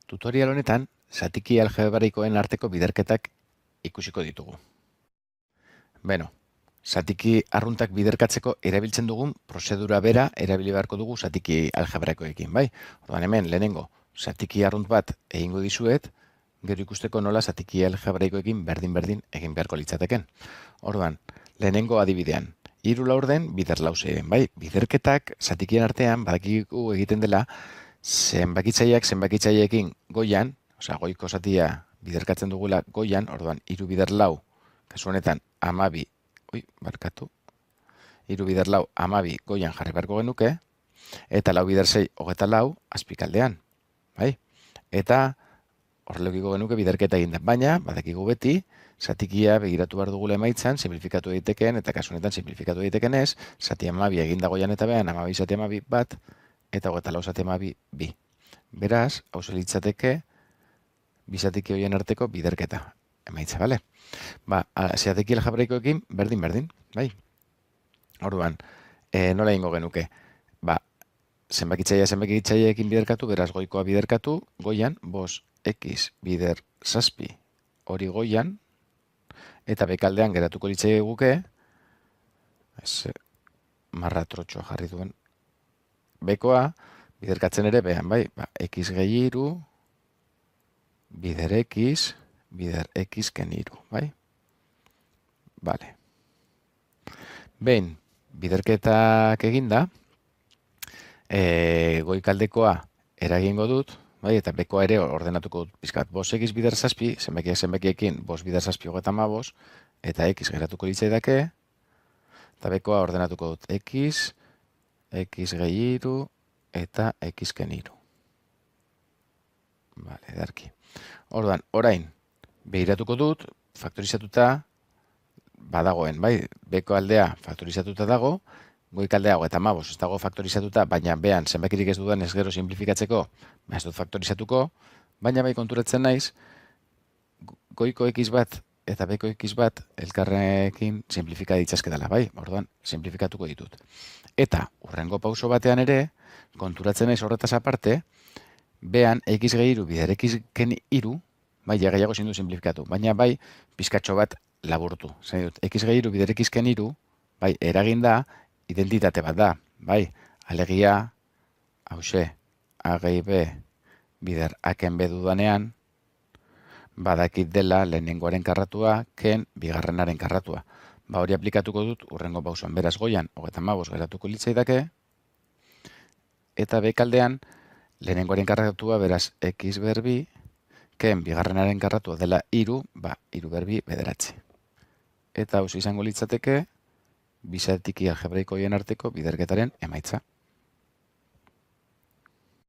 Tutorial honetan, zatiki algebraikoen arteko biderketak ikusiko ditugu. Beno, zatiki arruntak biderkatzeko erabiltzen dugun prozedura bera erabili beharko dugu zatiki algebraikoekin, bai? Orduan hemen, lehenengo, zatiki arrunt bat egingo dizuet, gero ikusteko nola zatiki algebraikoekin berdin-berdin egin beharko litzateken. Orduan, lehenengo adibidean, 3 laurden bider lauseen, bai? Biderketak zatikien artean badakigu egiten dela zenbakitzaileekin goian, osea goiko zatia biderkatzen dugula goian, orduan 3 bider lau, kasu honetan 12, 3 bider lau 12 goian jarri beharko genuke, eta 4 bider 6 24 azpikaldean, bai? Eta horrelekiko genuke biderketa egin da, baina badakigu beti zatikia begiratu behar dugula emaitzan, simplifikatu daiteken, eta kasu honetan simplifikatu daiteken ez, zati 12 egin da goian eta behan, 12 zati 12 bat, eta 24 zati 12 bi. Beraz, hau litzateke bi zatiki horien arteko biderketa emaitza, bale? Zatiki algebraikoekin berdin-berdin, bai? Orduan, nola egingo genuke? Zenbakitzaileekin biderkatu, beraz goikoa biderkatu, goian, 5x bider 7 hori goian, eta bekaldean geratuko litzai guke, marra trotxoa jarri duen, bekoa, biderkatzen ere behan, bai? X gehi 3, bider x ken 3, bai? Bale. Behin, biderketak eginda, goikaldekoa eragingo dut, bai? Eta bekoa ere ordenatuko dut pizkat. 5x bider 7, zenbakiekin 5 bider 7 35, eta x geratuko litzaidake, eta bekoa ordenatuko dut x gehi 3, eta x ken 3. Bale, edarki. Orduan, orain, behiratuko dut, faktorizatuta badagoen, bai? Beko aldea faktorizatuta dago, goikaldea 35 ez dago faktorizatuta, baina behan zenbakirik ez dudan ez gero simplifikatzeko, ez dut faktorizatuko, baina bai konturatzen naiz, goiko x bat eta beko x bat elkarrekin simplifika ditzazkedala, bai? Orduan, simplifikatuko ditut. Eta, hurrengo pauso batean ere, konturatzen naiz horretaz aparte, behan x gehi 3 bider x ken 3, bai, gehiago zindu simplifikatu, baina bai, pizkatxo bat laburtu. Zain dut, x gehi 3 bider x ken 3, bai, eraginda, identitate bat da, bai, alegia, hause, a gehi b bider a ken b dudanean, badakit dela lehenengoaren karratua, ken bigarrenaren karratua. Hori aplikatuko dut hurrengo pausoan, beraz goian, 35 geratuko litzaidake, eta bekaldean, lehenengoaren karratua, beraz, x berbi, ken bigarrenaren karratua dela 3, 3 berbi bederatzi. Eta hau izango litzateke, bi zatiki algebraikoien arteko biderketaren emaitza.